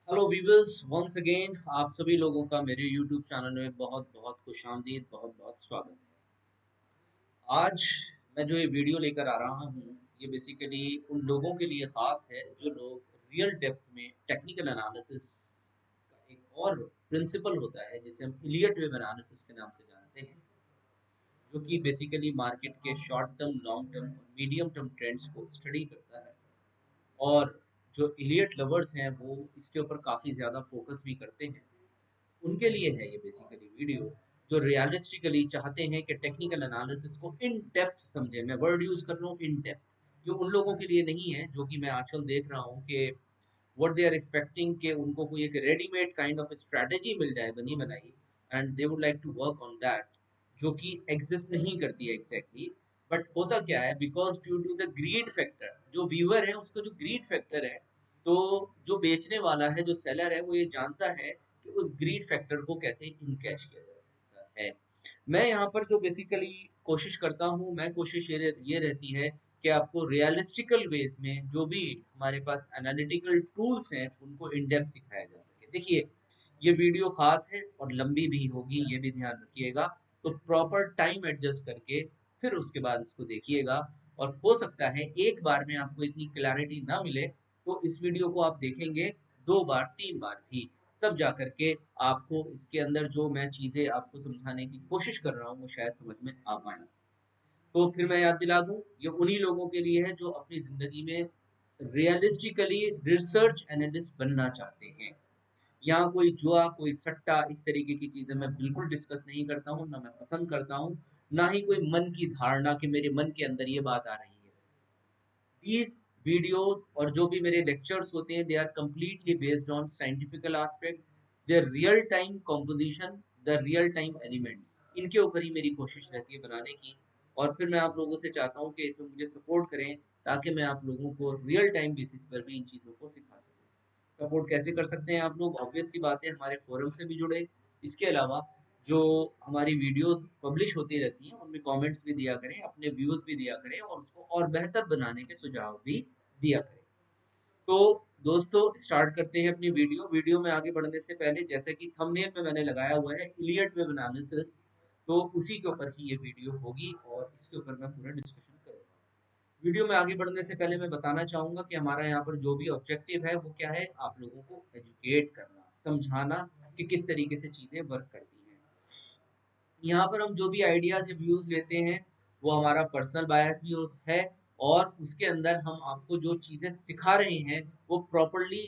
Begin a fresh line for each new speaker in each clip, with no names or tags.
Hello viewers, once again आप सभी लोगों का मेरे यूट्यूब चैनल में बहुत बहुत खुशामदीद, बहुत बहुत स्वागत है। आज मैं जो ये वीडियो लेकर आ रहा हूँ, ये बेसिकली उन लोगों के लिए ख़ास है जो लोग रियल डेप्थ में टेक्निकल एनालिसिस का एक और प्रिंसिपल होता है जिसे हम इलियट वेव एनालिसिस के नाम से जानते हैं, जो कि बेसिकली मार्केट के शॉर्ट टर्म, लॉन्ग टर्म और मीडियम टर्म ट्रेंड्स को स्टडी करता है। और जो इलियट लवर्स हैं वो इसके ऊपर काफ़ी ज़्यादा फोकस भी करते हैं। उनके लिए है ये बेसिकली वीडियो, जो रियलिस्टिकली चाहते हैं कि टेक्निकल एनालिसिस को इन डेप्थ समझें। मैं वर्ड यूज़ कर रहा हूँ, इन डेप्थ, जो उन लोगों के लिए नहीं है जो कि मैं आजकल देख रहा हूँ कि व्हाट दे आर एक्सपेक्टिंग कि उनको कोई एक रेडीमेड काइंड ऑफ स्ट्रेटजी मिल जाए बनी बनाई, and they would like to work on that, जो कि एग्जिस्ट नहीं करती है एग्जैक्टली। बट होता क्या है, because due to the greed factor, जो व्यूअर है उसका जो ग्रीड फैक्टर है, तो जो बेचने वाला है, जो सेलर है, वो ये जानता है कि उस ग्रीड फैक्टर को कैसे इनकैश किया जा सकता है। मैं यहाँ पर जो बेसिकली कोशिश करता हूँ, मैं कोशिश ये रहती है कि आपको रियलिस्टिकल वेज में जो भी हमारे पास एनालिटिकल टूल्स हैं उनको इन डेप्थ सिखाया जा सके। देखिए, ये वीडियो खास है और लंबी भी होगी, ये भी ध्यान रखिएगा। तो प्रॉपर टाइम एडजस्ट करके फिर उसके बाद इसको देखिएगा। और हो सकता है एक बार में आपको इतनी क्लैरिटी ना मिले, तो इस वीडियो को आप देखेंगे 2 बार 3 बार भी, तब जा करके आपको इसके अंदर जो मैं चीज़ें आपको समझाने की कोशिश कर रहा हूँ वो शायद समझ में आ पाएँ। तो फिर मैं याद दिला दूँ, ये उन्हीं लोगों के लिए है जो अपनी ज़िंदगी में रियलिस्टिकली रिसर्च एनालिस्ट बनना चाहते हैं। यहाँ कोई जुआ, कोई सट्टा, इस तरीके की चीज़ें मैं बिल्कुल डिस्कस नहीं करता हूँ, ना मैं पसंद करता हूँ, ना ही कोई मन की धारणा कि मेरे मन के अंदर ये बात आ रही है। These videos और जो भी मेरे लेक्चर्स होते हैं, they are completely based on scientifical aspect, their real time composition, the real time elements, इनके ऊपर ही मेरी कोशिश रहती है बनाने की। और फिर मैं आप लोगों से चाहता हूँ कि इसमें मुझे सपोर्ट करें, ताकि मैं आप लोगों को रियल टाइम बेसिस पर भी इन चीज़ों को सिखा सकूँ। सपोर्ट कैसे कर सकते हैं आप लोग? ऑब्वियस सी बात है, हमारे फोरम से भी जुड़े। इसके अलावा जो हमारी वीडियोस पब्लिश होती रहती हैं उनमें कमेंट्स भी दिया करें, अपने व्यूज़ भी दिया करें और उसको और बेहतर बनाने के सुझाव भी दिया करें। तो दोस्तों, स्टार्ट करते हैं अपनी वीडियो। वीडियो में आगे बढ़ने से पहले, जैसे कि थंबनेल में मैंने लगाया हुआ है इलियट वेव एनालिसिस, तो उसी के ऊपर ही ये वीडियो होगी और इसके ऊपर मैं पूरा डिस्कशन करूँगा। वीडियो में आगे बढ़ने से पहले मैं बताना चाहूँगा कि हमारा यहाँ पर जो भी ऑब्जेक्टिव है वो क्या है, आप लोगों को एजुकेट करना, समझाना कि किस तरीके से चीज़ें वर्क करती हैं। यहाँ पर हम जो भी आइडियाज़ या व्यूज़ लेते हैं वो हमारा पर्सनल बायस भी है, और उसके अंदर हम आपको जो चीज़ें सिखा रहे हैं वो प्रॉपरली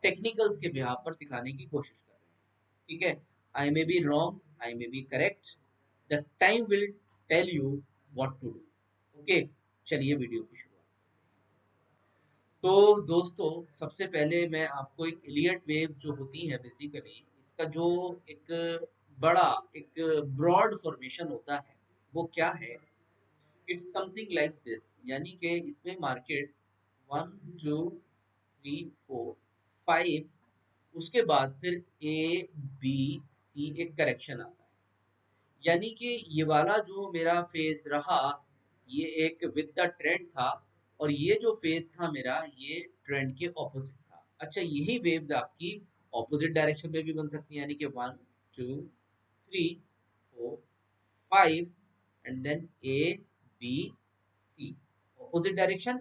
टेक्निकल्स के बिहाफ पर सिखाने की कोशिश कर रहे हैं। ठीक है? I may be wrong, I may be correct, the time will tell you what to do. Okay, चलिए वीडियो की शुरुआत। तो दोस्तों, सबसे पहले मैं आपको एक इलियट वेव्स जो होती है बेसिकली, इसका जो एक बड़ा, एक ब्रॉड फॉर्मेशन होता है वो क्या है। इट्स समथिंग लाइक दिस, यानी कि इसमें मार्केट 1 2 3 4 5, उसके बाद फिर A B C एक करेक्शन आता है। यानी कि ये वाला जो मेरा फेज रहा, ये एक विद द ट्रेंड था, और ये जो फेज था मेरा, ये ट्रेंड के ऑपोजिट था। अच्छा, यही वेव्स आपकी ऑपोजिट डायरेक्शन में भी बन सकती है, यानी कि 1 2 3 4 5, and then A B C, opposite direction.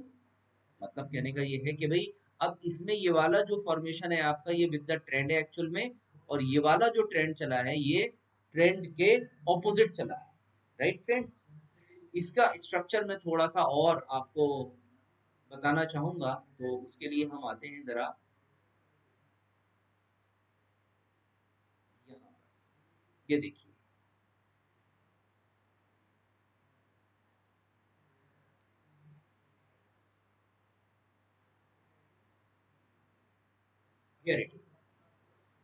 मतलब कहने का ये है कि भाई, अब इसमें ये वाला जो फॉर्मेशन है आपका, ये विद द ट्रेंड है एक्चुअल में, और ये वाला जो ट्रेंड चला है ये ट्रेंड के ऑपोजिट चला है। Right friends? इसका स्ट्रक्चर मैं थोड़ा सा और आपको बताना चाहूंगा, तो उसके लिए हम आते हैं जरा यहाँ। ये देखिए, here it is.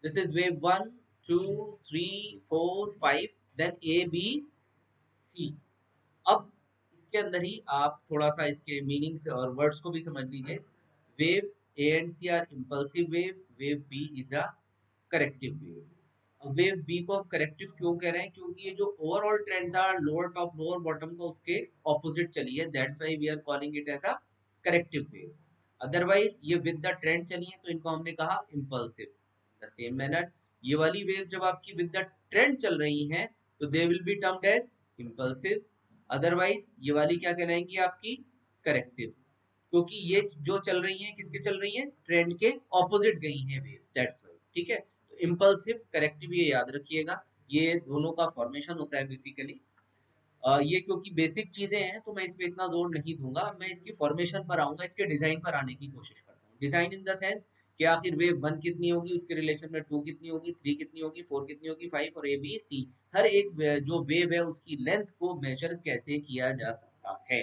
This is wave 1 2 3 4 5, then A B C। अब इसके अंदर ही आप थोड़ा सा इसके मीनिंग्स और वर्ड्स को भी समझ लीजिए। Wave A and C are impulsive wave, wave B is a corrective wave. अब वेव बी को आप करेक्टिव क्यों कह रहे हैं? क्योंकि ये जो ओवरऑल ट्रेंड था लोअर टॉप लोअर बॉटम का, उसके ऑपोजिट चली है, that's why we are calling it as a corrective wave. Otherwise ये विद द ट्रेंड चली है तो इनको हमने कहा इम्पल्सिव। द सेम मैनर ये वाली वेव्स जब आपकी विद द ट्रेंड चल रही हैं तो they will be termed as impulsives, otherwise ये वाली क्या कहलाएंगी आपकी करेक्टिव्स, क्योंकि ये जो चल रही हैं किसके चल रही हैं, ट्रेंड के ऑपोजिट गई हैं वेव्स, दैट्स व्हाई। ठीक है, तो इम्पल्सिव करेक्टिव ये याद रखिएगा, ये दोनों का फॉर्मेशन होता है बेसिकली। ये क्योंकि बेसिक चीजें हैं तो मैं इस पे इतना जोर नहीं दूंगा, मैं इसकी फॉर्मेशन पर आऊंगा, इसके डिजाइन पर आने की कोशिश करता हूँ। डिजाइन इन द सेंस कि आखिर वेव 1 कितनी होगी, उसके रिलेशन में 2 कितनी होगी, 3 कितनी होगी, 4 कितनी होगी, 5 और ए बी सी, हर एक जो वेव है उसकी लेंथ को मेजर कैसे किया जा सकता है,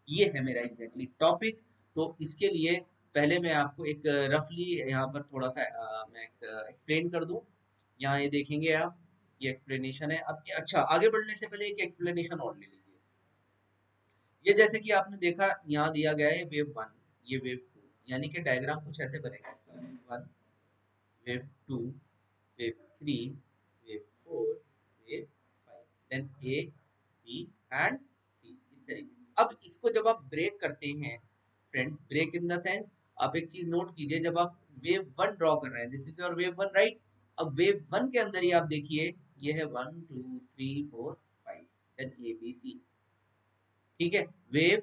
ये है मेरा एग्जैक्टली टॉपिक। तो इसके लिए पहले मैं आपको एक रफली यहाँ पर थोड़ा सा मैं एक्सप्लेन कर दूं। यहाँ ये देखेंगे आप, ये एक्सप्लेनेशन है। अब अच्छा, आगे बढ़ने से पहले एक एक्सप्लेनेशन और ले लीजिए। ये जैसे कि आपने देखा यहाँ दिया गया है वेव 1, ये वेव 2, यानी कि डायग्राम कुछ ऐसे बनेगा इसका, wave 1, wave 2, wave 3, wave 4, wave 5, then A B and C, इस तरीके से। अब इसको जब आप ब्रेक करते हैं friends, break in the sense, आप एक चीज नोट कीजिए, जब आप वेव 1 ड्रॉ कर रहे हैं, this is your wave 1 right. अब वेव 1 के अंदर ही आप देखिए ये है 1 2 3 4 5, देन ए बी सी। ठीक है, वेव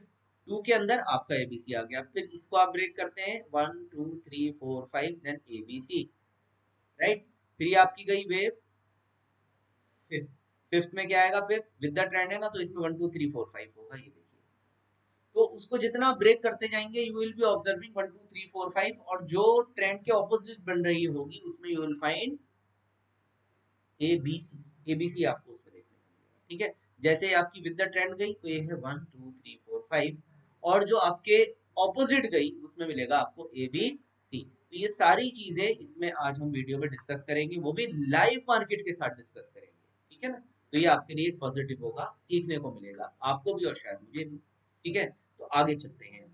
2 के अंदर आपका एबीसी आ गया, फिर इसको आप ब्रेक करते हैं 1 2 3 4 5, देन एबीसी, राइट। फिर ये आपकी गई वेव फिफ्थ, फिफ्थ में क्या आएगा, फिर विद द ट्रेंड है ना, तो इसमें 1 2 3 4 5 होगा, ये देखिए। तो उसको जितना ब्रेक करते जाएंगे यू विल बी ऑब्जर्विंग 1 2 3 4 5, और जो ट्रेंड के ऑपोजिट बन रही होगी उसमें you will find A B C, A B C आपको उसमें देखने को मिलेगा। ठीक है, जैसे आपकी विद द ट्रेंड गई तो ये है 1 2 3 4 5, और जो आपके ऑपोजिट गई उसमें मिलेगा आपको ए बी सी। तो ये सारी चीजें इसमें आज हम वीडियो में डिस्कस करेंगे, वो भी लाइव मार्केट के साथ डिस्कस करेंगे। ठीक है ना, तो ये आपके लिए एक पॉजिटिव होगा, सीखने को मिलेगा आपको भी और शायद मुझे भी। ठीक है, तो आगे चलते हैं।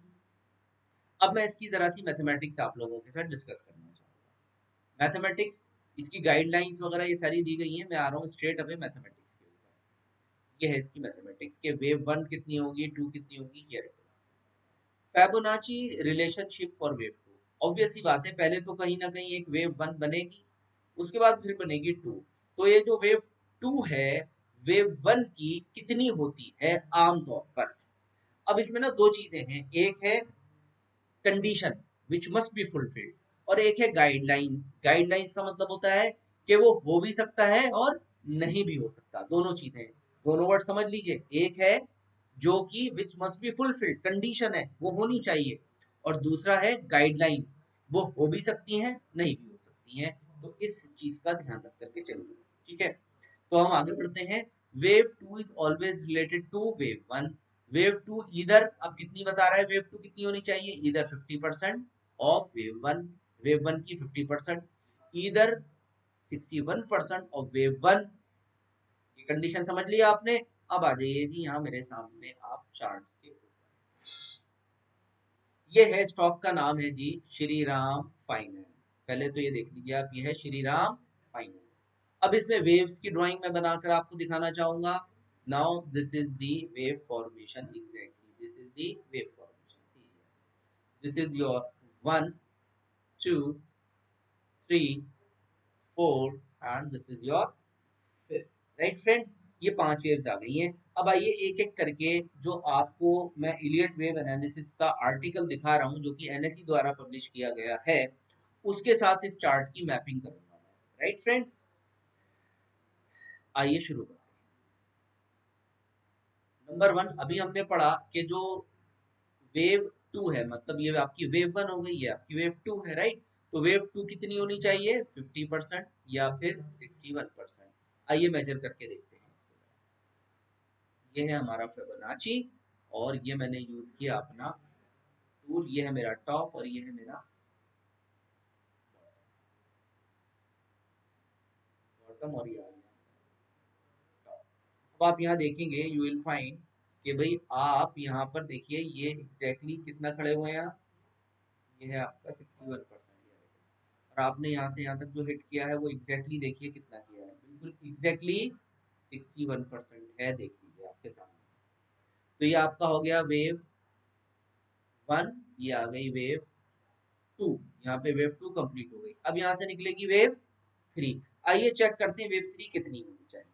अब मैं इसकी जरा सी मैथमेटिक्स आप लोगों के साथ डिस्कस करना चाहूंगा। मैथमेटिक्स, इसकी गाइडलाइंस वगैरह ये सारी दी गई हैं, मैं आ रहा हूँ स्ट्रेट अवे मैथमेटिक्स के ऊपर। ये है इसकी मैथमेटिक्स के वेव 1 कितनी होगी, 2 कितनी होगी, here it is. Fibonacci relationship for wave 2, obvious सी बात है, पहले तो कहीं ना कहीं एक वेव 1 बनेगी, उसके बाद फिर बनेगी 2। तो ये जो वेव 2 है, वेव 1 की कितनी होती है आमतौर पर। अब इसमें ना दो चीजें हैं, एक है condition which must be fulfilled, और एक है गाइडलाइंस। गाइडलाइंस का मतलब होता है कि वो हो भी सकता है और नहीं भी हो सकता, दोनों चीजें, दोनों वर्ड समझ लीजिए। एक है जो कि which must be fulfilled, condition है वो होनी चाहिए, और दूसरा है गाइडलाइंस, वो हो भी सकती हैं नहीं भी हो सकती हैं। तो इस चीज का ध्यान रख करके चलिए। ठीक है, तो हम आगे बढ़ते हैं। Wave 2 is always related to wave 1। Wave 2 इधर, अब कितनी बता रहा है वेव 2 कितनी होनी चाहिए, इधर 50% ऑफ वेव 1, वेव 1 की 50%, इधर 61% ऑफ वेव 1। ये कंडीशन समझ लिया आपने। अब आ जाइए जी यहाँ मेरे सामने आप चार्ट्स के ऊपर। ये है स्टॉक का नाम है जी श्री राम फाइनेंस। पहले तो ये देख लीजिए आप, ये है श्री राम फाइनेंस। अब इसमें वेव्स की ड्राइंग मैं बनाकर आपको दिखाना चाहूंगा। Now this is the wave formation, exactly this is the wave formation. This is your 1 2 3 4 and this is your 5, right friends. ये 5 वेव्स आ गई हैं। अब आइए एक एक करके, जो आपको मैं इलियट वेव एनालिसिस का आर्टिकल दिखा रहा हूँ जो कि एनएसई द्वारा पब्लिश किया गया है, उसके साथ इस चार्ट की मैपिंग करूंगा, राइट फ्रेंड्स। आइए शुरू करते हैं। नंबर 1, अभी हमने पढ़ा कि जो वेव 2 है, मतलब ये आपकी वेव 1 हो गई है, आपकी वेव 2 है, राइट। तो वेव 2 कितनी होनी चाहिए, 50% या फिर 61%। आइए मेजर करके देखते हैं। ये है हमारा फिबोनाची, और ये मैंने यूज किया अपना टूल, ये है मेरा टॉप और ये है मेरा बॉटम, और ये आ गया टॉप। अब आप यहाँ देखेंगे यू विल फाइंड कि भाई आप यहाँ पर देखिए ये एग्जैक्टली कितना खड़े हुए हैं, ये है आपका 61%, और आपने यहाँ से यहाँ तक जो हिट किया है वो एग्जैक्टली देखिए कितना किया है, बिल्कुल एग्जैक्टली 61% है, देख लीजिए आपके सामने। तो ये आपका हो गया वेव 1, ये आ गई वेव 2, यहाँ पे वेव 2 कंप्लीट हो गई। अब यहाँ से निकलेगी वेव 3। आइए चेक करते हैं वेव 3 कितनी होनी चाहिए।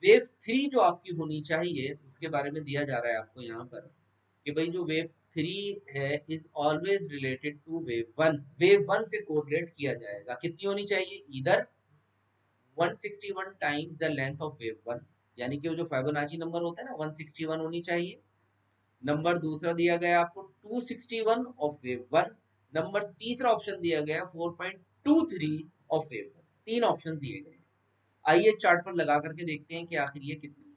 वेव 3 जो आपकी होनी चाहिए उसके बारे में दिया जा रहा है आपको यहाँ पर कि भाई जो वेव 3 है is always related to wave 1। Wave 1 से कोरिलेट किया जाएगा। कितनी होनी चाहिए? इधर 161 times the length of wave 1, यानी कि वो जो फिबोनाची नंबर होता है ना 161 होनी चाहिए। नंबर दूसरा दिया गया आपको 261 ऑफ वेव 1। नंबर तीसरा ऑप्शन दिया गया 4.23 ऑफ वेव 1। तीन ऑप्शन दिए गए। आइए इस चार्ट पर लगा करके देखते हैं कि आखिर ये कितनी है।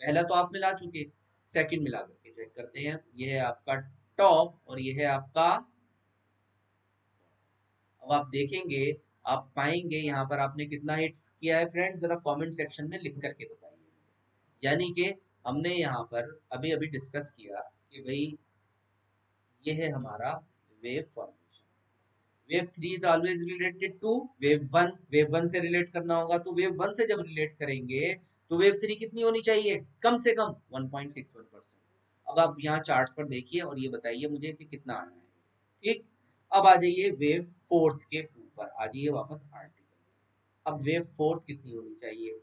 पहला तो आप मिला चुके, सेकंड मिला करके चेक करते हैं। ये है आपका टॉप और ये है आपका। अब आप देखेंगे, आप पाएंगे यहाँ पर आपने कितना हिट किया है फ्रेंड्स, जरा कमेंट सेक्शन में लिख करके बताइए। यानी कि हमने यहाँ पर अभी अभी डिस्कस किया कि भाई ये है हमारा wave formation. Wave 3 is always related to wave 1। Wave 1 से रिलेट करना होगा तो वेव 1 से जब रिलेट करेंगे तो वेव 3 कितनी होनी चाहिए? कम से कम 1.61%। अब आप यहाँ चार्ट्स पर देखिए और ये बताइए मुझे कि कितना आना है। ठीक। अब आ जाइए वेव फोर्थ के ऊपर, आ जाइए वापस आर्टिकल। अब वेव फोर्थ कितनी होनी चाहिए?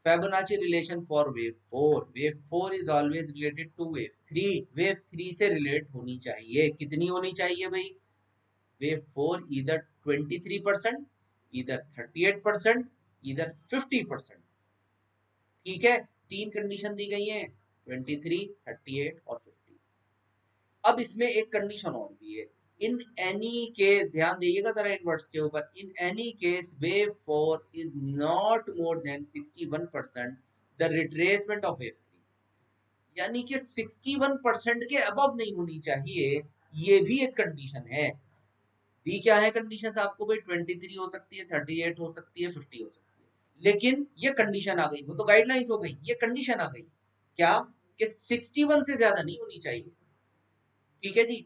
Fibonacci relation for wave 4। Wave 4 is always related to wave 3। Wave 3 से relate होनी चाहिए। कितनी होनी चाहिए भाई? Wave 4 either 23%, either 38%, either 50%। ठीक है, तीन कंडीशन दी गई हैं, 23, 38 और 50। अब इसमें एक कंडीशन और भी है। इन एनी के, ध्यान दीजिएगा जरा इन वर्ड्स के ऊपर। इन any case wave 4 is not more than 61% the retracement of wave 3। यानी कि 61% के अबव नहीं होनी चाहिए। ये भी एक कंडीशन है। दी क्या है कंडीशन आपको भाई? 23 हो सकती है, 38 हो सकती है, 50 हो सकती है। लेकिन ये कंडीशन आ गई, वो तो गाइडलाइंस हो गई, ये कंडीशन आ गई क्या कि 61 से ज्यादा नहीं होनी चाहिए। ठीक है जी।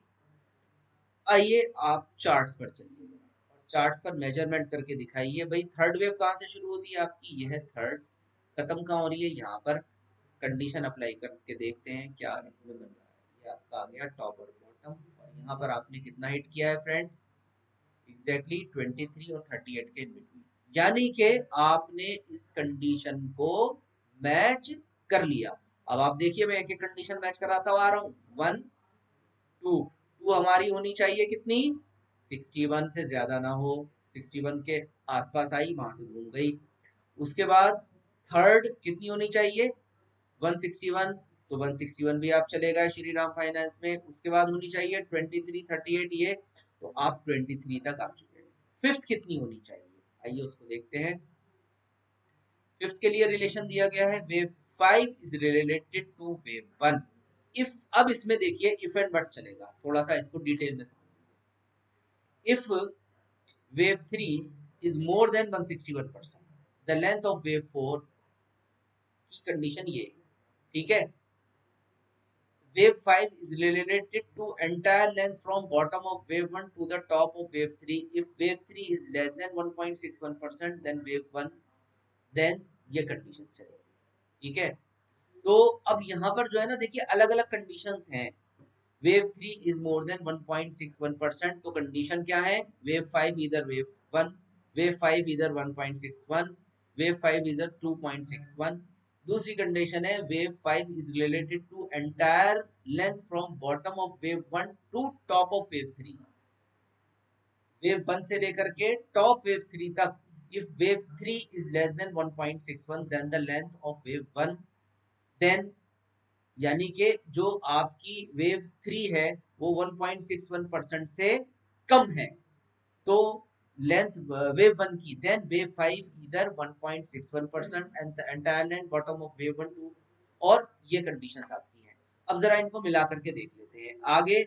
आइए आप चार्ट्स पर चलिए और चार्ट्स पर मेजरमेंट करके दिखाइए भाई थर्ड वेव कहाँ से शुरू होती है आपकी? ये है थर्ड, खत्म कहाँ हो रही है? यहाँ पर। कंडीशन अप्लाई करके देखते हैं क्या इसमें बन रहा है। ये आपका आ गया टॉप और बॉटम, और यहाँ पर आपने कितना हिट किया है फ्रेंड्स? एग्जैक्टली 23 और 38 के बिटवीन। यानी कि आपने इस कंडीशन को मैच कर लिया। अब आप देखिए मैं एक एक कंडीशन मैच कराता हुआ आ रहा हूँ। 1 2 2 हमारी होनी चाहिए कितनी? 61 से ज्यादा ना हो, 61 के आसपास आई, वहां से घूम गई। उसके बाद थर्ड कितनी होनी चाहिए? 161, तो 161 भी आप चलेगा श्री राम फाइनेंस में। उसके बाद होनी चाहिए 23 38, ये तो आप 23 तक आ चुके हैं। फिफ्थ कितनी होनी चाहिए? आइए उसको देखते हैं। फिफ्थ के लिए रिलेशन दिया गया है wave 5 is related to wave 1। If, अब इसमें देखिए इफ एंड बट चलेगा, थोड़ा सा इसको डिटेल में समझिए। If wave 3 is more then 161%, the length of wave 4 की कंडीशन ये, ठीक है। Wave 5 is related to entire length from bottom of wave 1 to the top of wave 3. If wave 3 is less than 1.61%, then wave 1, then ये conditions चलेगी। ठीक है। तो अब यहाँ पर जो है ना देखिए अलग अलग कंडीशंस हैं। वेव 3 इज मोर देन 1.61%, तो कंडीशन क्या है? वेव 5 इधर वेव 1, वेव 5 इधर 1.61, वेव 5 इधर 2.61। दूसरी कंडीशन है wave 5 is related to entire length from bottom of wave 1 to top of wave 3। Wave 1 से लेकर के टॉप वेव 3 तक। If wave 3 is less than 1.61 then the length of wave 1, then यानी कि जो आपकी वेव 3 है वो 1.61% से कम है, तो लेंथ वेव 1 की, देन वेव 5 इधर 1.61% and the entire length bottom of wave 1 to, और ये कंडीशंस आपकी हैं। अब जरा इनको मिला करके देख लेते हैं आगे।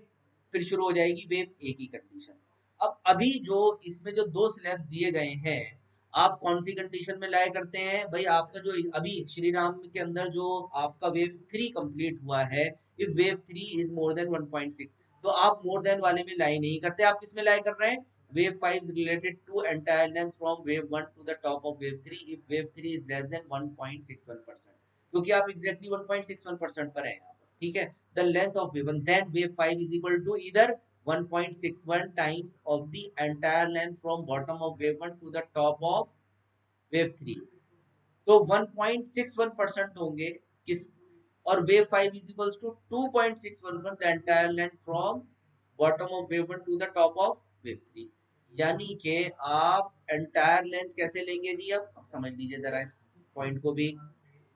फिर शुरू हो जाएगी वेव ए की कंडीशन। अब अभी जो इसमें जो दो स्लैब्स दिए गए हैं, आप कौन सी कंडीशन में लाया करते हैं भाई? आपका जो अभी श्री राम के अंदर जो आपका वेव 3 कंप्लीट हुआ है, if wave 3 is more then 1.6, तो आप मोर देन वाले में लाई नहीं करते, आप किस में लाई कर रहे हैं? wave 5 is related to entire length from wave 1 to the top of wave 3 if wave 3 is less than 1.61%, क्योंकि आप exactly 1.61% पर हैं यहाँ पर। ठीक है, the length of wave 1, then wave 5 is equal to इधर 1.61 times of the entire length from bottom of wave 1 to the top of wave 3। तो 1.61% होंगे किस, और wave 5 is equals to 2.611 the entire length from bottom of wave 1 to the top of wave 3। यानी कि आप entire length कैसे लेंगे जी, अब समझ लीजिए जरा इस पॉइंट को भी।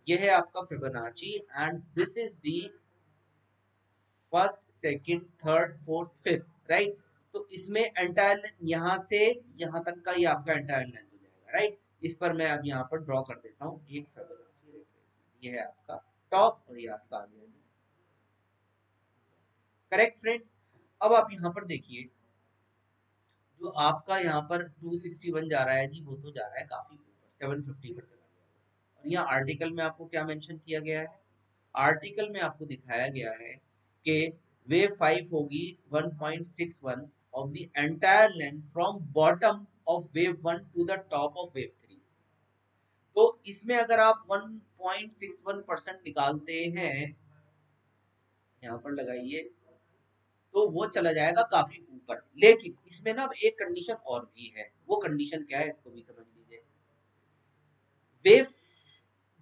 ये है आपका Fibonacci and this is the first, second, third, fourth, fifth, right. तो इसमें एंटायर लेंथ यहाँ से यहाँ तक का ये आपका एंटायर लेंथ हो जाएगा, राइट। इस पर मैं अब यहाँ पर ड्रॉ कर देता हूँ एक फिबोनाची रिट्रेसमेंट। ये है आपका टॉप और ये आपका आ गया, करेक्ट फ्रेंड्स। अब आप यहाँ पर देखिए, जो आपका यहाँ पर 261 जा रहा है जी, वो तो जा रहा है काफी ऊपर, 750 पर चला गया। और यहाँ आर्टिकल में आपको क्या मेंशन किया गया है, आर्टिकल में आपको दिखाया गया है कि वेव 5 होगी 1.61 of the entire length from bottom of wave 1 to the top of wave 3। तो इसमें अगर आप 1.61% निकालते हैं, यहाँ पर लगाइए, तो वो चला जाएगा काफी ऊपर। लेकिन इसमें ना अब एक कंडीशन और भी है, वो कंडीशन क्या है इसको भी समझ लीजिए। वेव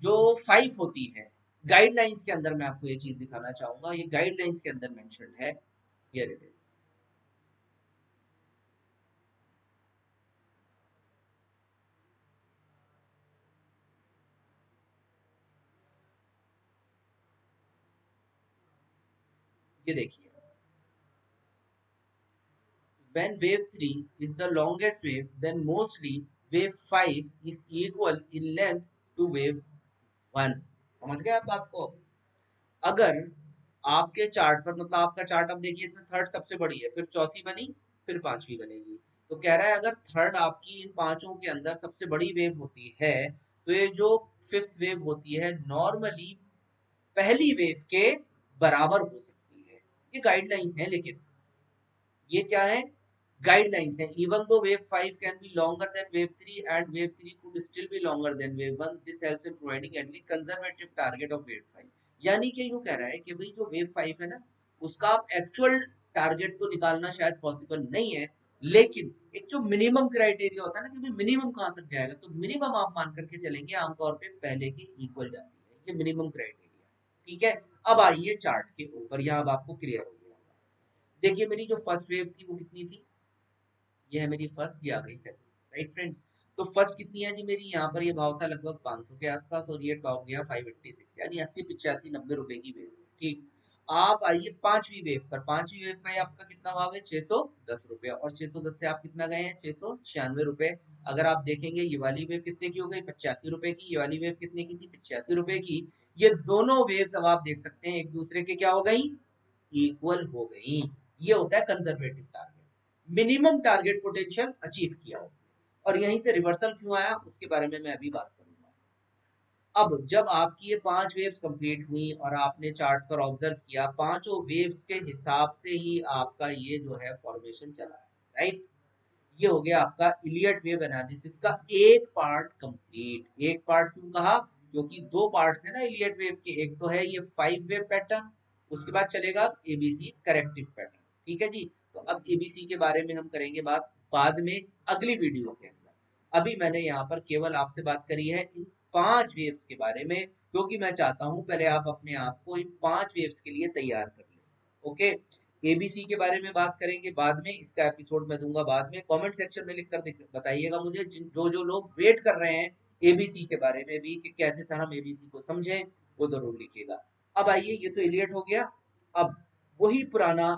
जो 5 होती है, गाइडलाइंस के अंदर मैं आपको ये चीज दिखाना चाहूंगा, ये गाइडलाइंस के अंदर मेंशन है, हियर इट इज। ये देखिए, when wave 3 is the longest wave, then mostly wave 5 is equal in length to wave 1। समझ गए आप बात को। अगर आपके चार्ट पर, मतलब आपका चार्ट अब देखिए, इसमें थर्ड सबसे बड़ी है, फिर चौथी बनी, फिर पांचवी बनेगी। तो कह रहा है अगर थर्ड आपकी इन पांचों के अंदर सबसे बड़ी वेव होती है, तो ये जो फिफ्थ वेव होती है नॉर्मली पहली वेव के बराबर हो सकती है। ये गाइडलाइंस है, लेकिन ये क्या है, गाइडलाइंस है। Even though wave 5 can be longer than wave 3 and wave 3 could still be longer than wave 1, this helps in providing at least conservative target of wave 5। यानी कि यूं कह रहा है कि भाई जो वेव 5 है ना, उसका आप एक्चुअल टारगेट तो निकालना शायद पॉसिबल नहीं है, लेकिन एक जो मिनिमम क्राइटेरिया होता है ना कि भाई मिनिमम कहां तक जाएगा, तो मिनिमम आप मान करके चलेंगे आमतौर पे पहले के इक्वल जाती है, ये मिनिमम क्राइटेरिया। ठीक है, अब आइए चार्ट के ऊपर, यहाँ अब आपको क्लियर हो गया। देखिए मेरी जो फर्स्ट वेव थी वो कितनी थी, ये है मेरी फर्स्ट, ये आ गई सेकंड, राइट फ्रेंड। तो फर्स्ट कितनी है जी मेरी, यहाँ पर ये भाव था लगभग 500 के आसपास, और ये टॉप गया 586, यानी 80 85 90 रुपए की वेव है, ठीक। आप आइए पांचवी वेव पर, पांचवी वेव का आपका कितना भाव है, 610 रुपए, और 610 से आप कितना गए हैं, 696 रुपए। अगर आप देखेंगे ये वाली वेव कितने की हो गई, 85 रुपए की, ये वाली वेव कितने की थी, 85 रुपए की। ये दोनों वेव्स अब आप देख सकते हैं एक दूसरे के क्या हो गई, इक्वल हो गई। ये होता है conservative target, minimum target potential achieve किया उसने। और यहीं से रिवर्सल क्यों आया उसके बारे में मैं अभी बात करूंगा। अब जब आपकी ये पांच वेव्स कंप्लीट हुई और आपने चार्ट्स पर ऑब्जर्व किया, पांचों वेव्स के हिसाब से ही आपका ये जो है फॉर्मेशन चला है, राइट। ये हो गया आपका इलियट वेव एनालिसिस का एक पार्ट कंप्लीट। एक पार्ट क्यों कहा, क्योंकि दो पार्ट्स है ना इलियट वेव के, एक तो है ये 5 वेव पैटर्न, उसके बाद चलेगा एबीसी करेक्टिव पैटर्न। ठीक है जी, तो अब एबीसी के बारे में हम करेंगे बात बाद में अगली वीडियो के अंदर। अभी मैंने यहाँ पर केवल आपसे बात करी है इन पांच वेव्स के बारे में, क्योंकि मैं चाहता हूं पहले आप अपने आप को इन पांच वेव्स के लिए तैयार कर लें। ओके, एबीसी के बारे में बात करेंगे बाद में, इसका एपिसोड मैं दूंगा बाद में। कमेंट सेक्शन में लिख कर बताइएगा मुझे, जो जो लोग वेट कर रहे हैं एबीसी के बारे में भी, कि कैसे सर हम एबीसी को समझें, वो जरूर लिखिएगा। अब आइए, ये तो इलियट हो गया। अब वही पुराना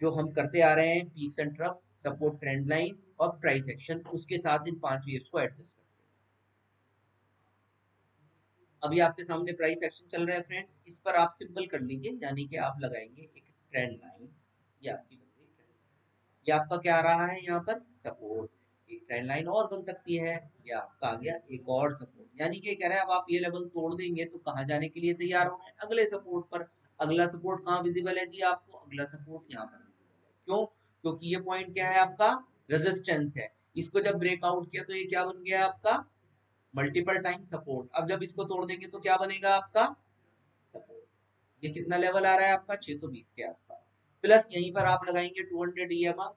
जो हम करते आ रहे हैं, peaks and troughs, support, trend lines और प्राइस एक्शन, उसके साथ इन पांच वेव्स को एडजस्ट करते हैं। अभी आपके सामने प्राइस एक्शन चल रहा है फ्रेंड्स, इस पर आप सिंपल कर लीजिए, यानी कि आप लगाएंगे एक ट्रेंड लाइन, ये आपकी बन गई ट्रेंड लाइन। ये आपका क्या आ रहा है यहाँ पर, सपोर्ट। एक ट्रेंड लाइन और बन सकती है, ये आपका आ गया एक और सपोर्ट। यानी कि कह रहा है अब आप ये लेवल तोड़ देंगे तो कहाँ जाने के लिए तैयार हो रहे हैं, अगले सपोर्ट पर। अगला सपोर्ट कहाँ विजिबल है जी आपको, अगला सपोर्ट यहाँ पर विजिबल है। क्यों, क्योंकि ये पॉइंट क्या है आपका, रेजिस्टेंस है। इसको जब ब्रेकआउट किया तो ये क्या बन गया आपका, मल्टीपल टाइम सपोर्ट। अब जब इसको तोड़ देंगे तो क्या बनेगा आपका, सपोर्ट। ये कितना लेवल आ रहा है आपका 620 के आसपास। प्लस यहीं पर आप लगाएंगे 200 ईएमआ,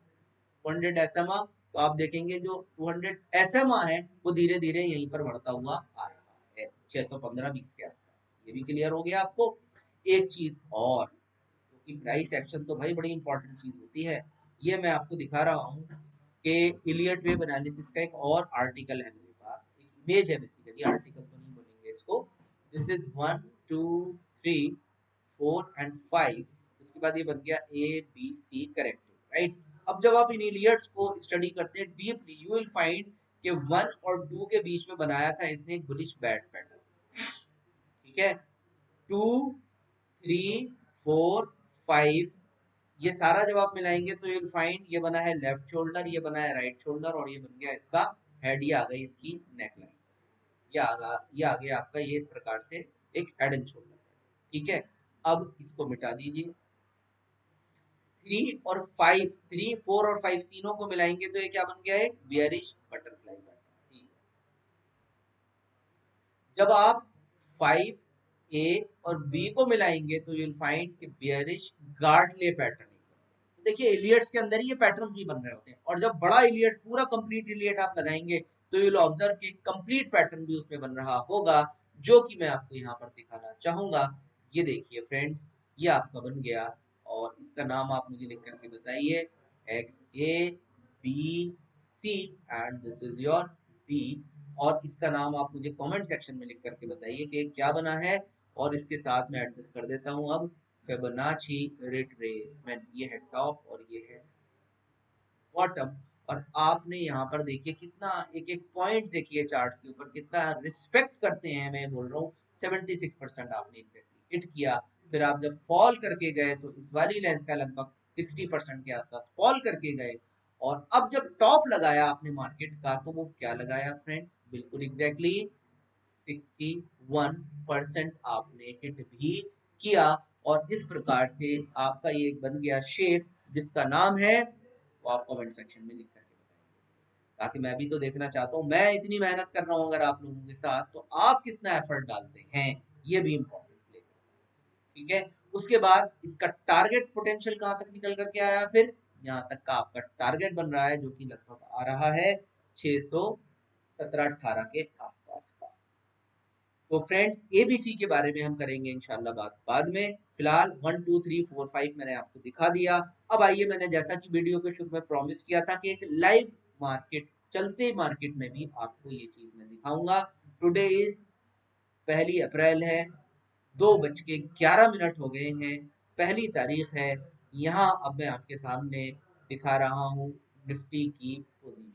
200 एसएमआ, तो आप देखेंगे जो 200 एसएमआ है वो धीरे धीरे यहीं पर बढ़ता हुआ आ रहा है 615-20 के आसपास। ये भी क्लियर हो गया आपको। एक चीज और, क्योंकि प्राइस एक्शन तो भाई बड़ी इंपॉर्टेंट चीज होती है, ये मैं आपको दिखा रहा हूँ कि इलियट वेव एनालिसिस का एक और आर्टिकल है मेरे पास, एक इमेज है बेसिकली, आर्टिकल तो नहीं बोलेंगे इसको। दिस इज 1 2 3 4 एंड 5, उसके बाद ये बन गया ABC करेक्टिव, राइट। अब जब आप इन इलियट्स को स्टडी करते हैं डीपली, यू विल फाइंड कि 1 और 2 के बीच में बनाया था इसने एक बुलिश बैट पैटर्न, ठीक है। 2 3 4 5, ये सारा जब आप मिलाएंगे तो यू फाइंड ये बना है लेफ्ट शोल्डर, ये बना है राइट शोल्डर, और ये बन गया इसका हेड, ये आ गई इसकी नेकलाइन, ये आ गया आपका ये इस प्रकार से एक हेड एंड शोल्डर, ठीक है। अब इसको मिटा दीजिए। 3 और 5 तीनों को मिलाएंगे तो ये क्या बन गया, एक बियरिश बटरफ्लाई पैटर्न। जब आप 5A और B को मिलाएंगे तो यूल फाइंड कि बियरिश गार्डले पैटर्न। तो देखिए इलियट्स के अंदर ही ये पैटर्न्स भी बन रहे होते हैं, और जब बड़ा इलियट पूरा कंप्लीट इलियट आप लगाएंगे तो यूल ऑब्जर्व कि कंप्लीट पैटर्न भी उसमें बन रहा होगा, जो कि मैं आपको यहाँ पर दिखाना चाहूंगा। ये देखिए फ्रेंड्स, ये आपका बन गया, और इसका नाम आप मुझे लिख करके बताइए, XABC and this is your D, और इसका नाम आप मुझे कमेंट सेक्शन में लिख करके बताइए कि क्या बना है। और इसके साथ मैं एडजस्ट कर देता हूं अब फिबोनाची रिट्रेसमेंट, ये है टॉप और ये है बॉटम। और आपने यहाँ पर देखिए कितना एक एक पॉइंट देखिए चार्ट्स के ऊपर कितना रिस्पेक्ट करते हैं, मैं बोल रहा हूँ 76% आपने एग्जैक्टली हिट किया। फिर आप जब फॉल करके गए तो इस वाली लेंथ का लगभग 60% के आसपास फॉल करके गए, और अब जब टॉप लगाया आपने मार्केट का तो वो क्या लगाया फ्रेंड्स, बिल्कुल एग्जैक्टली 61% आपने हिट भी किया। और इस प्रकार से आपका ये बन गया शेप, जिसका नाम है, वो आप कमेंट सेक्शन में लिख करके बताएंगे, ताकि मैं भी तो देखना चाहता हूँ, मैं इतनी मेहनत कर रहा हूँ अगर आप लोगों के साथ, तो आप कितना एफर्ट डालते हैं, ये भी इम्पोर्टेंट, ठीक है। उसके बाद इसका टारगेट पोटेंशियल कहां तक निकल करके आया, फिर यहाँ तक का आपका टारगेट बन रहा है, जो कि लगभग आ रहा है 617-18 के आसपास का। तो फ्रेंड्स एबीसी के बारे में हम करेंगे इंशाल्लाह बात बाद में। फिलहाल 1 2 3 4 5 मैंने आपको दिखा दिया। अब आइए, मैंने जैसा कि वीडियो के शुरू में प्रॉमिस किया था कि एक लाइव मार्केट, चलते मार्केट में भी आपको ये चीज मैं दिखाऊंगा। टुडे इज 1 अप्रैल है, 2:11 हो गए हैं, पहली तारीख है। यहाँ अब मैं आपके सामने दिखा रहा हूँ निफ्टी की पोजीशन।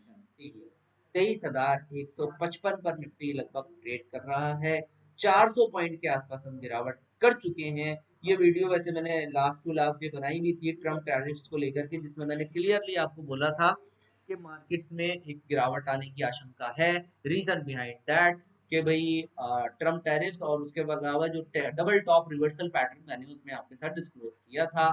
23,155 पर निफ्टी लगभग ट्रेड कर रहा है। 400 पॉइंट के आसपास हम गिरावट कर चुके हैं। ये वीडियो वैसे मैंने लास्ट टू लास्ट में बनाई हुई थी ट्रम्प टैरिफ्स को लेकर के, जिसमें मैंने क्लियरली आपको बोला था कि मार्केट्स में एक गिरावट आने की आशंका है। रीजन बिहाइंड दैट कि भाई ट्रम्प टैरिफ्स, और उसके अलावा जो डबल टॉप रिवर्सल पैटर्न मैंने उसमें आपके साथ डिस्क्लोज किया था।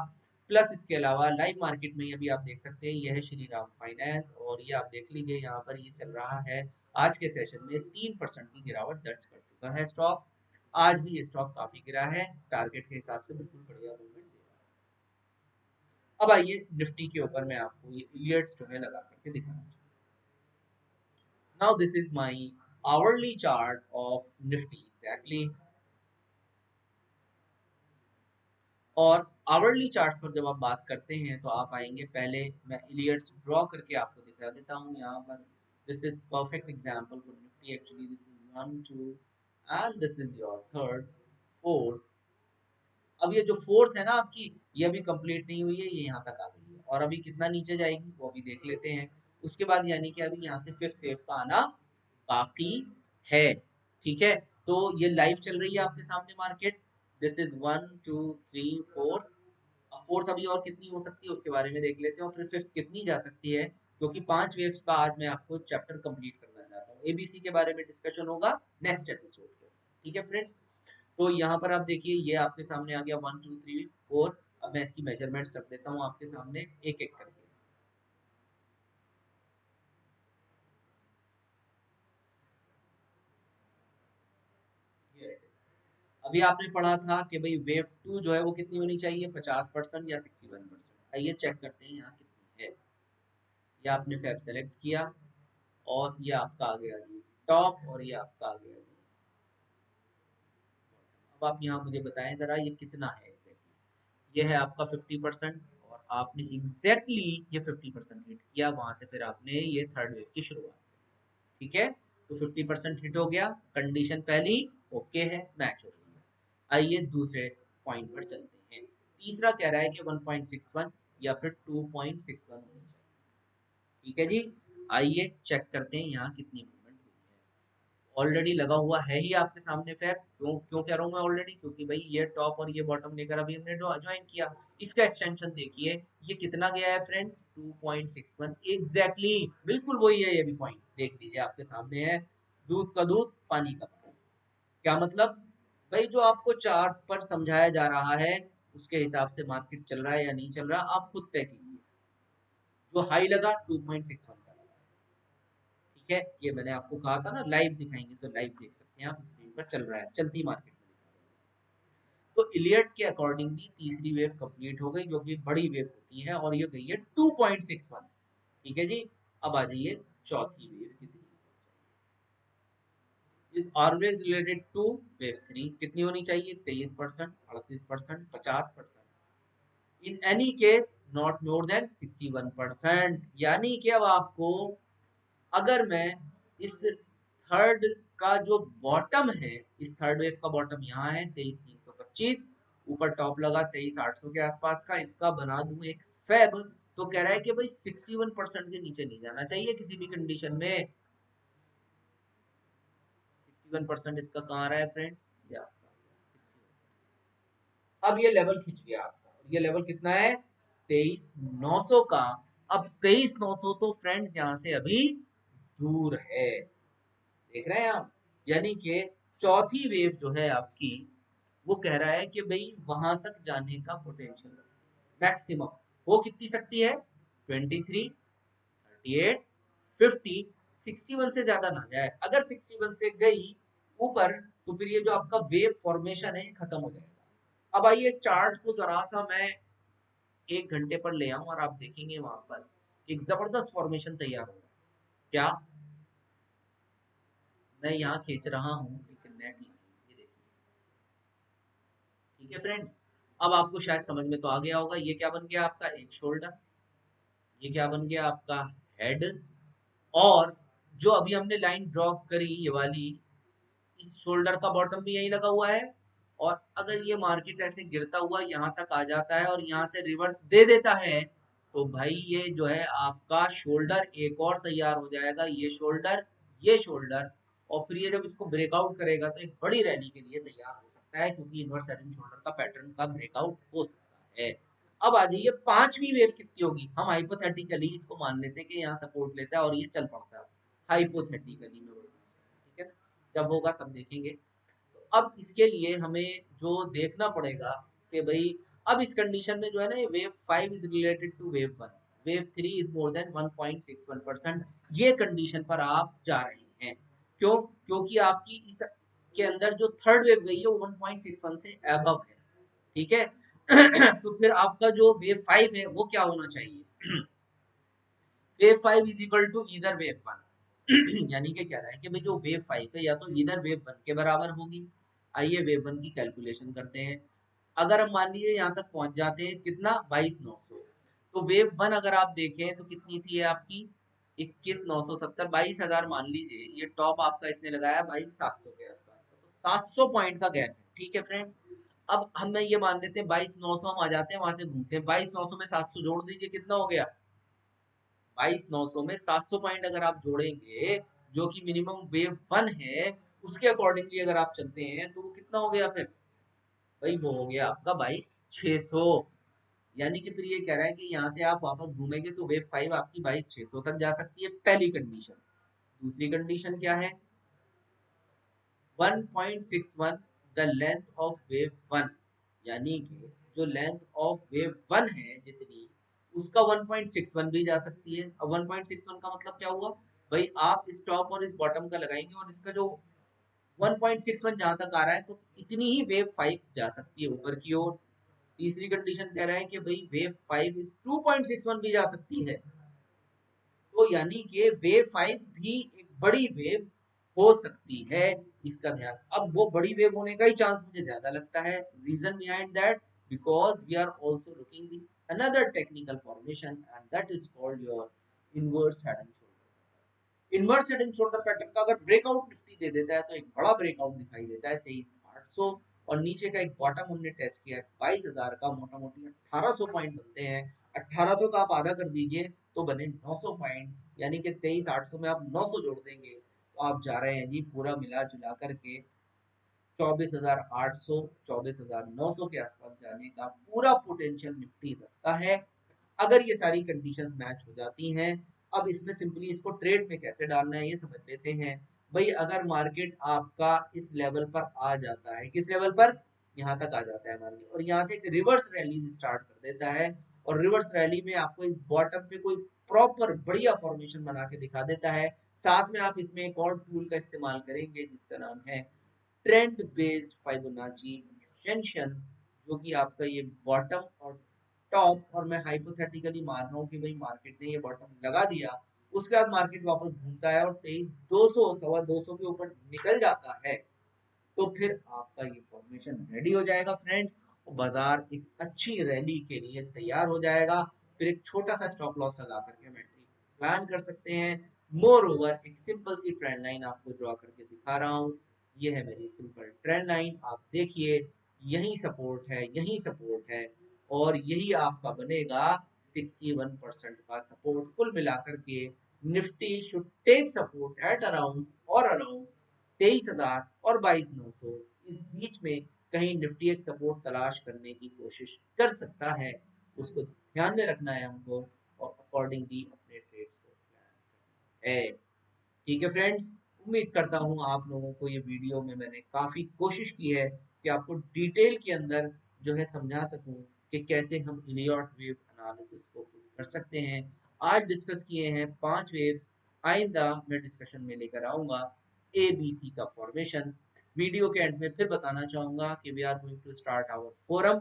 प्लस इसके अलावा लाइव मार्केट में अभी आप देख सकते हैं, यह है श्री राम फाइनेंस, और ये आप देख लीजिए यहाँ पर ये चल रहा है आज के सेशन में 3% की गिरावट दर्ज कर चुका है स्टॉक। आज भी ये स्टॉक काफी गिरा है, टारगेट के हिसाब से बिल्कुल बढ़िया मूवमेंट दे रहा है। अब आइए निफ्टी के ऊपर मैं आपको ये इलियट्स जो है लगा करके दिखाना चाहूँ। Now this is my hourly chart of Nifty exactly। और आवरली चार्ट्स पर जब आप बात करते हैं तो आप आएंगे, पहले मैं इलियट्स ड्रॉ करके आपको दिखा देता हूँ यहाँ पर। This is perfect example for Nifty actually, this is 1 2 and this is your third fourth. अब ये जो फोर्थ है ना आपकी, ये अभी कंप्लीट नहीं हुई है, ये यहाँ तक आ गई है, और अभी कितना नीचे जाएगी वो अभी देख लेते हैं। उसके बाद यानी कि अभी यहाँ से फिफ्थ वेव का आना बाकी है, ठीक है। तो ये लाइव चल रही है आपके सामने मार्केट। दिस इज 1 2 3 4, फोर्थ अभी और कितनी हो सकती है उसके बारे में देख लेते हैं, और फिर फिफ्थ कितनी जा सकती है, क्योंकि 5 वेव्स का आज मैं आपको चैप्टर कंप्लीट करना चाहता हूँ। एबीसी के बारे में डिस्कशन होगा नेक्स्ट एपिसोड में, ठीक है फ्रेंड्स। तो यहाँ पर आप देखिए ये आपके सामने आ गया 1 2 3 4। अब मैं इसकी मेजरमेंट्स रख देता हूँ आपके सामने एक एक करके। अभी आपने पढ़ा था कि भाई वेव 2 जो है वो कितनी होनी चाहिए, 50% या 61%। आइए चेक करते हैं यहाँ कितनी है। ये आपने फैब सेलेक्ट किया और ये आपका आ गया जी टॉप और ये आपका आ गया जी। अब आप यहाँ मुझे बताएं जरा ये कितना है एग्जैक्टली। ये है आपका 50% और आपने एग्जैक्टली ये 50% हिट किया, वहां से फिर आपने ये थर्ड वेव की शुरुआत। ठीक है, तो 50% हिट हो गया, कंडीशन पहली ओके है, मैच हो गई है। आइए दूसरे पॉइंट पर चलते हैं। तीसरा कह रहा है कि 1.61 या फिर 2.61 होनी चाहिए। ठीक है जी, आइए चेक करते हैं यहाँ कितनी मूवमेंट हुई है। ऑलरेडी लगा हुआ है ही आपके सामने फैक्ट। क्यों क्यों कह रहा हूँ मैं ऑलरेडी, क्योंकि भाई ये टॉप और ये बॉटम लेकर अभी हमने ज्वाइन किया। इसका एक्सटेंशन देखिए ये कितना गया है फ्रेंड्स, 2.61 एग्जैक्टली, बिल्कुल वही है। ये भी पॉइंट देख लीजिए आपके सामने है, दूध का दूध पानी का पानी। क्या मतलब, भाई जो आपको चार्ट पर समझाया जा रहा है उसके हिसाब से मार्केट चल रहा है या नहीं चल रहा, आप खुद तय कीजिए। जो हाई लगा 2.61 का लगा, ठीक है। ये मैंने आपको कहा था ना लाइव दिखाएंगे, तो लाइव देख सकते हैं आप, स्क्रीन पर चल रहा है, चलती मार्केट में दिखा रहा है। तो इलियट के अकॉर्डिंगली तीसरी वेव कंप्लीट हो गई, जो कि बड़ी वेव होती है, और ये गई है 2.61। ठीक है जी, अब आ जाइए चौथी वेव कितनी is always related to wave 3, कितनी होनी चाहिए, 23%, 38%, 50%। In any case not more than 61%। यानी कि अब आपको, अगर मैं इस थर्ड का जो बॉटम है, इस थर्ड वेव का बॉटम यहाँ है 23,325, ऊपर टॉप लगा 23,800 के आसपास का, इसका बना दूं एक फेब, तो कह रहा है कि भाई 61% के नीचे नहीं जाना चाहिए किसी भी कंडीशन में। 61% इसका कहाँ रहा है फ्रेंड्स, ये आपका 61%। अब ये लेवल खिंच गया आपका, और ये लेवल कितना है, 23,900 का। अब 23,900 तो फ्रेंड्स यहाँ से अभी दूर है, देख रहे हैं आप। यानी कि चौथी वेव जो है आपकी, वो कह रहा है कि भाई वहां तक जाने का पोटेंशियल मैक्सिमम हो कितनी सकती है, 23, 38, 50, 61 से ज्यादा ना जाए। अगर 61 से गई ऊपर, तो फिर ये जो आपका वेव फॉर्मेशन है खत्म हो जाएगा। अब आइए इस चार्ट को जरा सा मैं 1 घंटे पर ले आऊं, और आप देखेंगे वहां पर एक जबरदस्त फॉर्मेशन तैयार होगा। क्या, मैं यहाँ खींच रहा हूँ एक नेट लाइन, ये देखिए। ठीक है फ्रेंड्स, अब आपको शायद समझ में तो आ गया होगा, ये क्या बन गया आपका एक शोल्डर, ये क्या बन गया आपका हेड, और जो अभी हमने लाइन ड्रॉ करी ये वाली, इस शोल्डर का बॉटम भी यही लगा हुआ है। और अगर ये मार्केट ऐसे गिरता हुआ यहाँ तक आ जाता है और यहाँ से रिवर्स दे देता है, तो भाई ये जो है आपका शोल्डर एक और तैयार हो जाएगा, ये शोल्डर, ये शोल्डर। और फिर ये जब इसको ब्रेकआउट करेगा तो एक बड़ी रैली के लिए तैयार हो सकता है, क्योंकि इनवर्स हेड एंड शोल्डर का पैटर्न का ब्रेकआउट हो सकता है। अब आ जाइए पांचवी वेव कितनी होगी। हम हाइपोथेटिकली इसको मान लेते हैं कि यहाँ सपोर्ट लेता है और ये चल पड़ता है, हाइपोथेटिकली में, ठीक है, जब होगा तब देखेंगे। तो अब इसके लिए हमें जो देखना पड़ेगा कि भाई, अब इस कंडीशन में जो है ना, ये wave 5 is related to wave 1, wave 3 is more than 1.61%, ये कंडीशन पर आप जा रहे हैं। क्यों, क्योंकि आपकी इस के अंदर जो थर्ड वेव गई है वो 1.61 से अबव है। ठीक है तो फिर आपका जो वेव 5 है वो क्या होना चाहिए, wave 5 is equal to either wave 1 यानी कि क्या रहा है कि भाई जो वेव 5 है या तो ईदर वेव 1 के बराबर होगी। आइए वेव 1 की कैलकुलेशन करते हैं। अगर हम मान लीजिए यहाँ तक पहुंच जाते हैं, कितना, 22,900, तो वेव 1 अगर आप देखें तो कितनी थी आपकी, 21,970, 22,000 मान लीजिए। ये टॉप आपका इसने लगाया 22,700 के आसपास का, तो 700 पॉइंट का गैप है। ठीक है फ्रेंड, अब हम ये मान लेते हैं 22,900, हम आ जाते हैं वहां से घूमते हैं, 22,900 में 700 जोड़ दीजिए, कितना हो गया, 22,900 में 700 पॉइंट अगर आप जोड़ेंगे, जो कि मिनिमम वेव 1 है, उसके अकॉर्डिंगली अगर आप चलते हैं, तो वो कितना हो गया फिर, भाई वो हो गया आपका 22,600। यानी कि फिर ये कह रहा है कि यहाँ से आप वापस घूमेंगे तो वेव 5 आपकी 22,600 तक जा सकती है, पहली कंडीशन। दूसरी कंडीशन क्या है, 1.61 द लेंथ ऑफ वेव 1, यानी कि जो लेंथ ऑफ वेव 1 है जितनी, उसका 1.61 भी जा सकती है। अब 1.61 का मतलब क्या हुआ, भाई आप इस टॉप और इस बॉटम का लगाएंगे और इसका जो 1.61 जहां तक आ रहा है, तो इतनी ही वेव 5 जा सकती है ऊपर की ओर। तीसरी कंडीशन कह रहा है कि भाई वेव 5 इज 2.61 भी जा सकती है, तो यानी कि वेव 5 भी एक बड़ी वेव हो सकती है। इसका ध्यान, अब वो बड़ी वेव होने का ही चांस मुझे ज्यादा लगता है। Reason behind that, because we are also looking the another technical formation and that is called your inverse head and shoulder. Inverse head and shoulder pattern का अगर ब्रेकआउट निफ्टी दे देता है तो एक बड़ा ब्रेकआउट दिखाई देता है 23,800, और नीचे का एक बॉटम हमने टेस्ट किया है 22,000 का, मोटा मोटी 1800 पॉइंट बनते हैं। 1800 का आप आधा कर दीजिए तो बने 900 पॉइंट, यानी कि 23,800 में आप 900 जोड़ देंगे तो आप जा रहे हैं जी पूरा मिला जुला करके 24,800 24,900 के आसपास जाने का पूरा पोटेंशियल निफ्टी रखता है, अगर ये सारी कंडीशंस मैच हो जाती हैं। अब इसमें सिंपली इसको ट्रेड में कैसे डालना है ये समझ लेते हैं। भाई अगर मार्केट आपका इस लेवल पर आ जाता है, किस लेवल पर, यहाँ तक आ जाता है मार्केट, और यहाँ से एक रिवर्स रैली स्टार्ट कर देता है, और रिवर्स रैली में आपको इस बॉटम पे कोई प्रॉपर बढ़िया फॉर्मेशन बना के दिखा देता है, साथ में आप इसमें एक और टूल का इस्तेमाल करेंगे जिसका नाम है ट्रेंड बेस्ड फाइबोनाची एक्सटेंशन, जो कि आपका ये बॉटम और टॉप, और मैं हाइपोथेटिकली मान रहा हूँ कि भाई मार्केट ने ये बॉटम लगा दिया, उसके बाद मार्केट वापस घूमता है और 23,200 200 के ऊपर निकल जाता है, तो फिर आपका ये फॉर्मेशन रेडी हो जाएगा फ्रेंड्स, और बाजार एक अच्छी रैली के लिए तैयार हो जाएगा। फिर एक छोटा सा स्टॉप लॉस लगा करके हम एंट्री प्लान कर सकते हैं। मोर ओवर एक सिंपल सी ट्रेंड लाइन आपको ड्रॉ करके दिखा रहा हूँ, ये है मेरी सिंपल ट्रेंड लाइन, आप देखिए यही सपोर्ट है, यही सपोर्ट है, और यही आपका बनेगा 61% का सपोर्ट। कुल मिलाकर के Nifty should take support at around और अराउंड 23,000 और 22,900, इस बीच में कहीं निफ्टी एक सपोर्ट तलाश करने की कोशिश कर सकता है, उसको ध्यान में रखना है हमको, और अकॉर्डिंगली अपने ट्रेड्स को प्लान है। ठीक है फ्रेंड्स, उम्मीद करता हूँ आप लोगों को ये वीडियो में मैंने काफ़ी कोशिश की है कि आपको डिटेल के अंदर जो है समझा सकूं कि कैसे हम इलियट वेव एनालिसिस को कर सकते हैं। आज डिस्कस किए हैं 5 वेव्स, आइंदा मैं डिस्कशन में लेकर आऊंगा ए बी सी का फॉर्मेशन। वीडियो के एंड में फिर बताना चाहूंगा कि we are going to start our forum,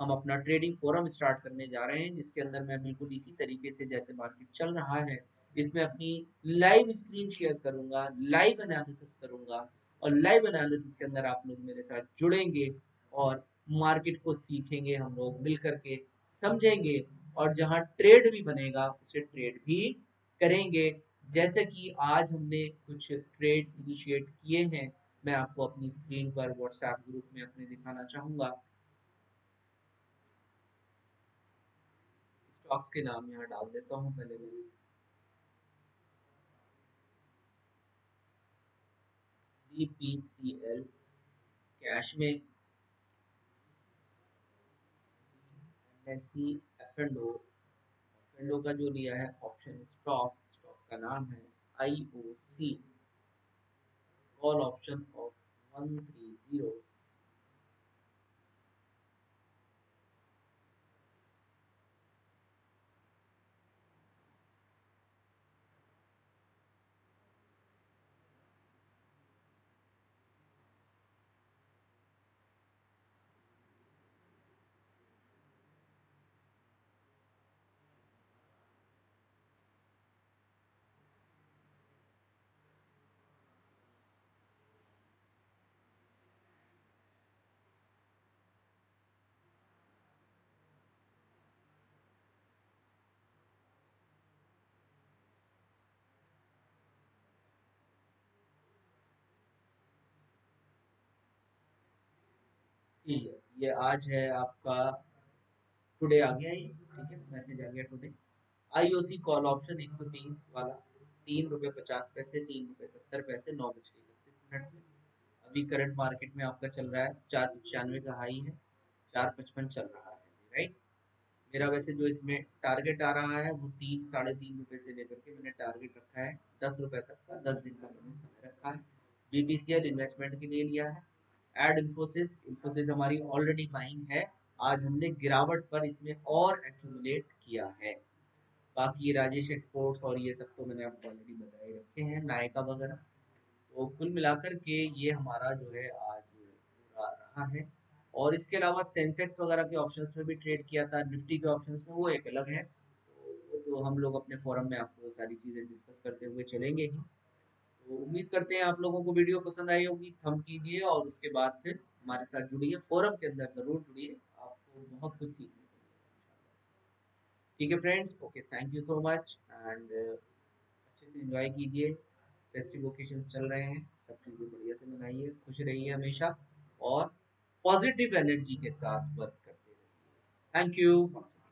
हम अपना ट्रेडिंग फोरम स्टार्ट करने जा रहे हैं, जिसके अंदर मैं बिल्कुल इसी तरीके से जैसे मार्केट चल रहा है इसमें अपनी लाइव स्क्रीन शेयर करूंगा, लाइव एनालिसिस करूंगा, और लाइव एनालिसिस के अंदर आप लोग मेरे साथ जुड़ेंगे और मार्केट को सीखेंगे, हम लोग मिल करके समझेंगे, और जहां ट्रेड भी बनेगा उसे ट्रेड भी करेंगे। जैसे कि आज हमने कुछ ट्रेड्स इनिशिएट किए हैं, मैं आपको अपनी स्क्रीन पर व्हाट्सएप ग्रुप में अपने दिखाना चाहूंगा। स्टॉक्स के नाम यहाँ डाल देता हूँ पहले मैं। DPCL कैश में, NSE F&O, F&O का जो लिया है ऑप्शन स्टॉक, स्टॉक का नाम है IOC, कॉल ऑप्शन ऑफ 130। ठीक है, ये आज है आपका, टुडे आ गया ये, ठीक है, मैसेज आ गया टुडे। IOC कॉल ऑप्शन 130 वाला, 3 रुपए 50 पैसे, 3 रुपए 70 पैसे, 9 बज के 31 मिनट में। अभी करंट मार्केट में आपका चल रहा है 495 का हाई है, 455 चल रहा है, राइट। मेरा वैसे जो इसमें टारगेट आ रहा है वो 3 साढ़े 3 रुपए से लेकर के मैंने टारगेट रखा है 10 रुपए तक का, 10 दिन का मैंने समय रखा है। BPCL इन्वेस्टमेंट के लिए लिया है। एड इन्फोसिस, इन्फोसिस हमारी ऑलरेडी बाइंग है, आज हमने गिरावट पर इसमें और एक्यूमुलेट किया है। बाकी राजेश एक्सपोर्ट्स और ये सब तो मैंने आपको ऑलरेडी बताए रखे हैं, नायका वगैरह। तो कुल मिलाकर के ये हमारा जो है आज पूरा रहा है। और इसके अलावा सेंसेक्स वगैरह के ऑप्शंस में भी ट्रेड किया था, निफ्टी के ऑप्शंस में, वो एक अलग है। तो हम लोग अपने फोरम में आपको सारी चीज़ें डिस्कस करते हुए चलेंगे ही। तो उम्मीद करते हैं आप लोगों को वीडियो पसंद आई होगी। थंब कीजिए और उसके बाद फिर हमारे साथ जुड़िए, फोरम के अंदर ज़रूर जुड़िए, आपको बहुत कुछ सीखने को मिलेगा। ठीक है friends, okay, thank you so much and अच्छे से एंजॉय कीजिए। फेस्टिव ओकेशंस चल रहे हैं, सब चीज़ें बढ़िया से मनाइए, खुश रहिए हमेशा और पॉजिटिव एनर्जी के साथ वर्क करते रहिए। Thank you.